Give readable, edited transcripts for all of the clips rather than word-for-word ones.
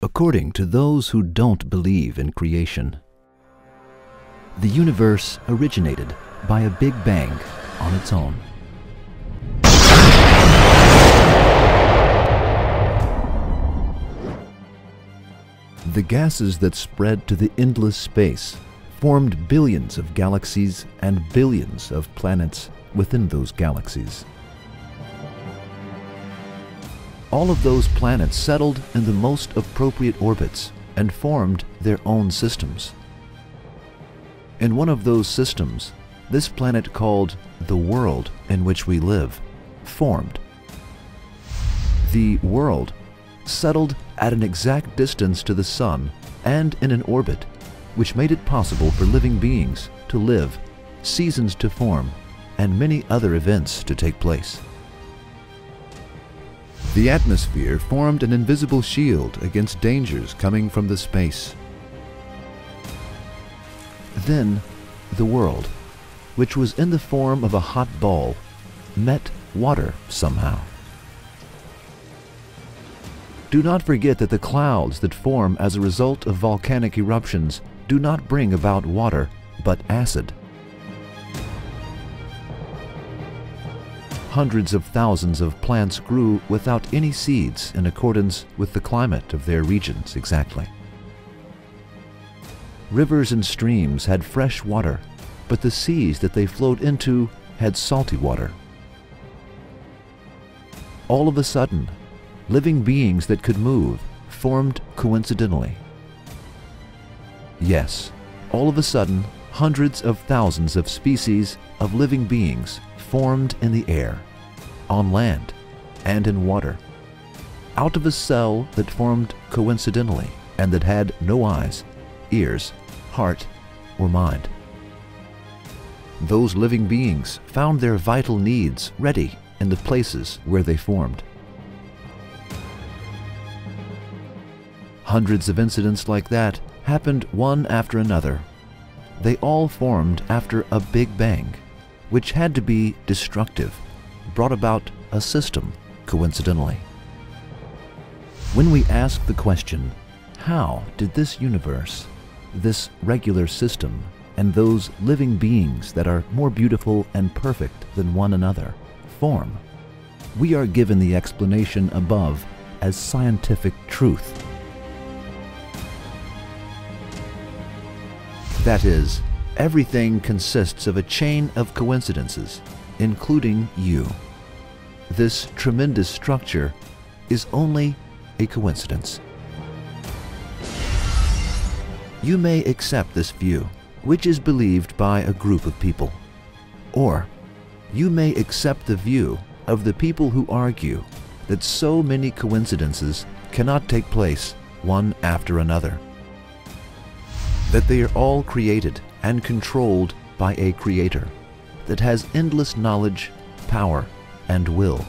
According to those who don't believe in creation, the universe originated by a Big Bang on its own. The gases that spread to the endless space formed billions of galaxies and billions of planets within those galaxies. All of those planets settled in the most appropriate orbits and formed their own systems. In one of those systems, this planet called the world in which we live formed. The world settled at an exact distance to the Sun and in an orbit which made it possible for living beings to live, seasons to form, and many other events to take place. The atmosphere formed an invisible shield against dangers coming from the space. Then, the world, which was in the form of a hot ball, met water somehow. Do not forget that the clouds that form as a result of volcanic eruptions do not bring about water, but acid. Hundreds of thousands of plants grew without any seeds in accordance with the climate of their regions exactly. Rivers and streams had fresh water, but the seas that they flowed into had salty water. All of a sudden, living beings that could move formed coincidentally. Yes, all of a sudden, hundreds of thousands of species of living beings formed in the air, on land, and in water, out of a cell that formed coincidentally and that had no eyes, ears, heart, or mind. Those living beings found their vital needs ready in the places where they formed. Hundreds of incidents like that happened one after another. They all formed after a Big Bang, which had to be destructive, brought about a system coincidentally. When we ask the question, how did this universe, this regular system, and those living beings that are more beautiful and perfect than one another form, we are given the explanation above as scientific truth. That is, everything consists of a chain of coincidences, including you. This tremendous structure is only a coincidence. You may accept this view, which is believed by a group of people. Or, you may accept the view of the people who argue that so many coincidences cannot take place one after another. That they are all created and controlled by a creator that has endless knowledge, power, and will,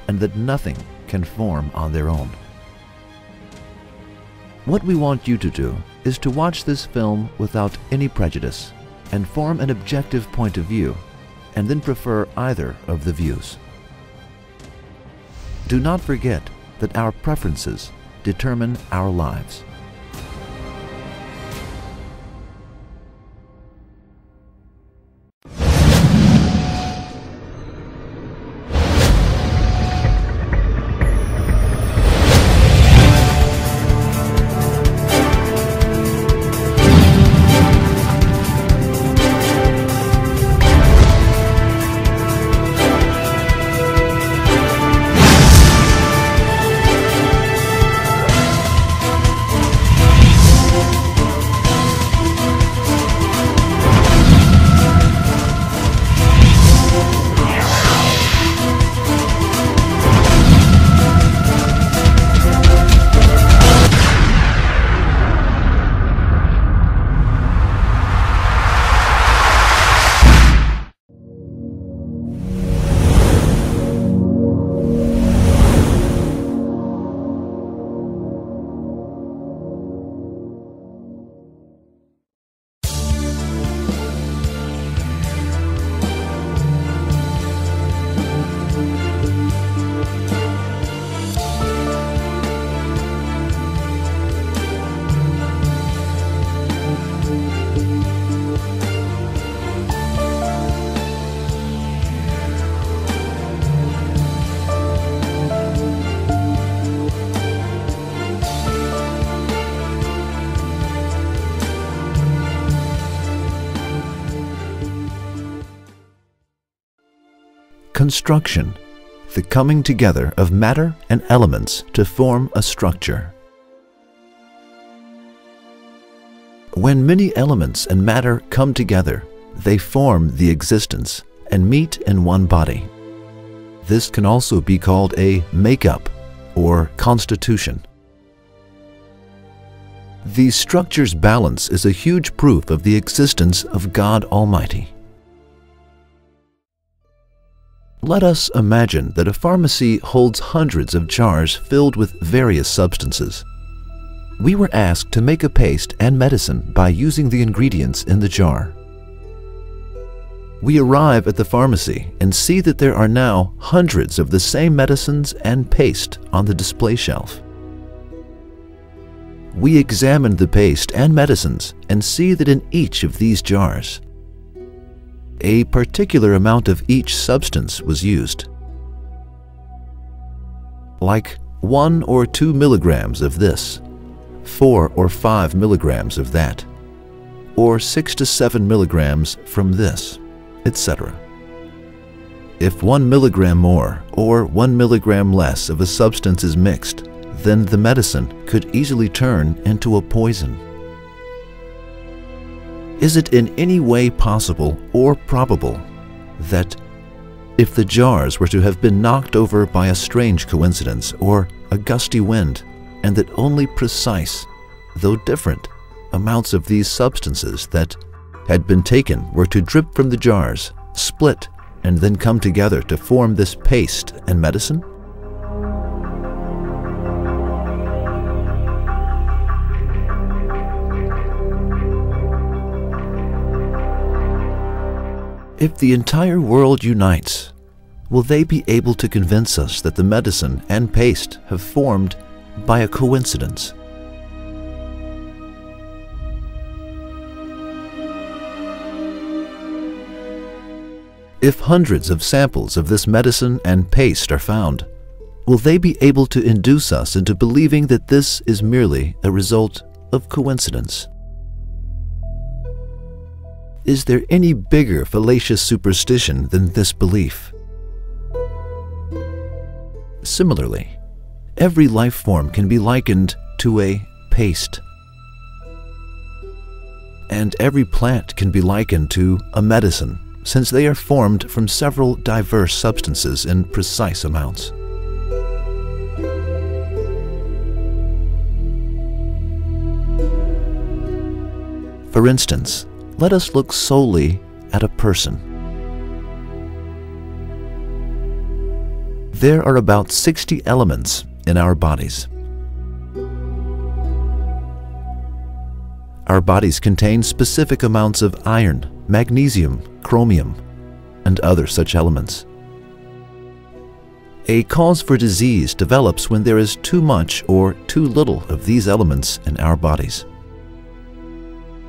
and that nothing can form on their own. What we want you to do is to watch this film without any prejudice and form an objective point of view, and then prefer either of the views. Do not forget that our preferences determine our lives. construction, the coming together of matter and elements to form a structure. When many elements and matter come together, they form the existence and meet in one body. This can also be called a makeup or constitution. These structures' balance is a huge proof of the existence of God Almighty. Let us imagine that a pharmacy holds hundreds of jars filled with various substances. We were asked to make a paste and medicine by using the ingredients in the jar. We arrive at the pharmacy and see that there are now hundreds of the same medicines and paste on the display shelf. We examine the paste and medicines and see that in each of these jars, a particular amount of each substance was used. Like 1 or 2 milligrams of this, 4 or 5 milligrams of that, or 6 to 7 milligrams from this, etc. If 1 milligram more or 1 milligram less of a substance is mixed, then the medicine could easily turn into a poison. Is it in any way possible or probable that if the jars were to have been knocked over by a strange coincidence or a gusty wind, and that only precise, though different, amounts of these substances that had been taken were to drip from the jars, split, and then come together to form this paste and medicine? If the entire world unites, will they be able to convince us that the medicine and paste have formed by a coincidence? If hundreds of samples of this medicine and paste are found, will they be able to induce us into believing that this is merely a result of coincidence? Is there any bigger fallacious superstition than this belief? Similarly, every life form can be likened to a paste, and every plant can be likened to a medicine, since they are formed from several diverse substances in precise amounts. For instance, let us look solely at a person. There are about 60 elements in our bodies. Our bodies contain specific amounts of iron, magnesium, chromium, and other such elements. A cause for disease develops when there is too much or too little of these elements in our bodies.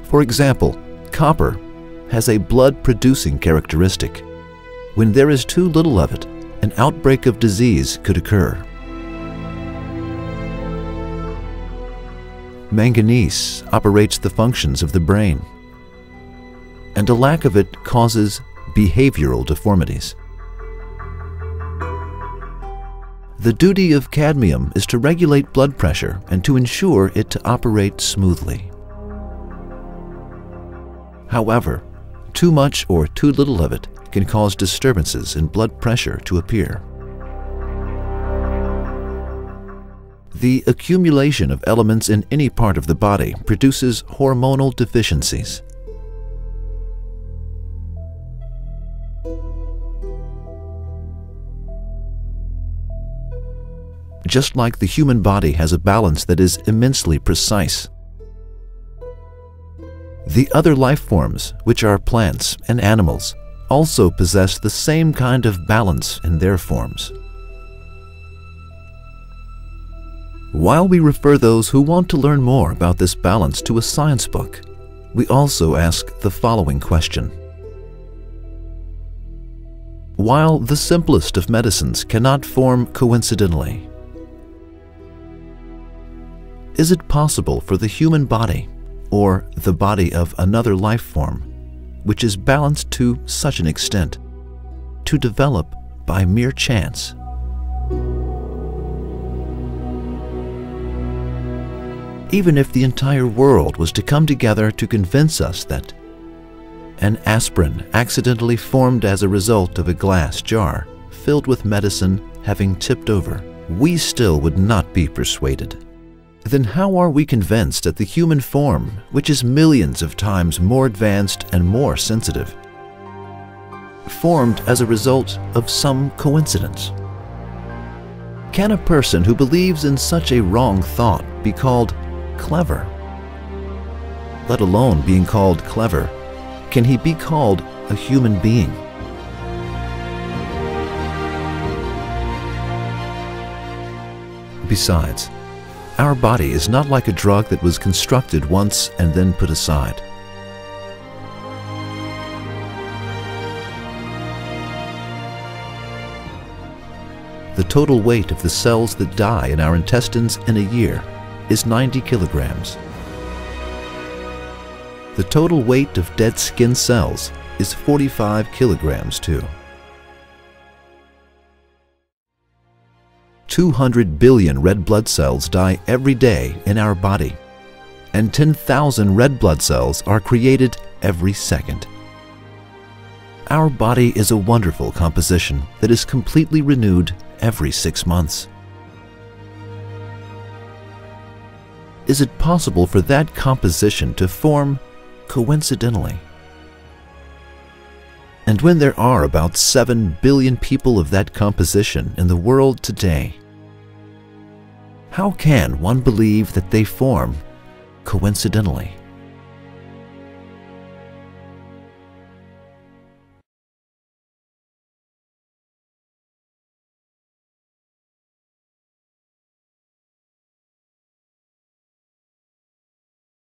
For example, copper has a blood-producing characteristic. When there is too little of it, an outbreak of disease could occur. Manganese operates the functions of the brain, and a lack of it causes behavioral deformities. The duty of cadmium is to regulate blood pressure and to ensure it to operate smoothly. However, too much or too little of it can cause disturbances in blood pressure to appear. The accumulation of elements in any part of the body produces hormonal deficiencies. Just like the human body has a balance that is immensely precise, the other life forms, which are plants and animals, also possess the same kind of balance in their forms. While we refer those who want to learn more about this balance to a science book, we also ask the following question. While the simplest of medicines cannot form coincidentally, is it possible for the human body, or the body of another life form, which is balanced to such an extent, to develop by mere chance. Even if the entire world was to come together to convince us that an aspirin accidentally formed as a result of a glass jar filled with medicine having tipped over, we still would not be persuaded. Then how are we convinced that the human form, which is millions of times more advanced and more sensitive, formed as a result of some coincidence? Can a person who believes in such a wrong thought be called clever? Let alone being called clever, can he be called a human being? Besides, our body is not like a drug that was constructed once and then put aside. The total weight of the cells that die in our intestines in a year is 90 kilograms. The total weight of dead skin cells is 45 kilograms too. 200 billion red blood cells die every day in our body, and 10,000 red blood cells are created every second. Our body is a wonderful composition that is completely renewed every 6 months. Is it possible for that composition to form coincidentally? And when there are about 7 billion people of that composition in the world today, how can one believe that they form coincidentally?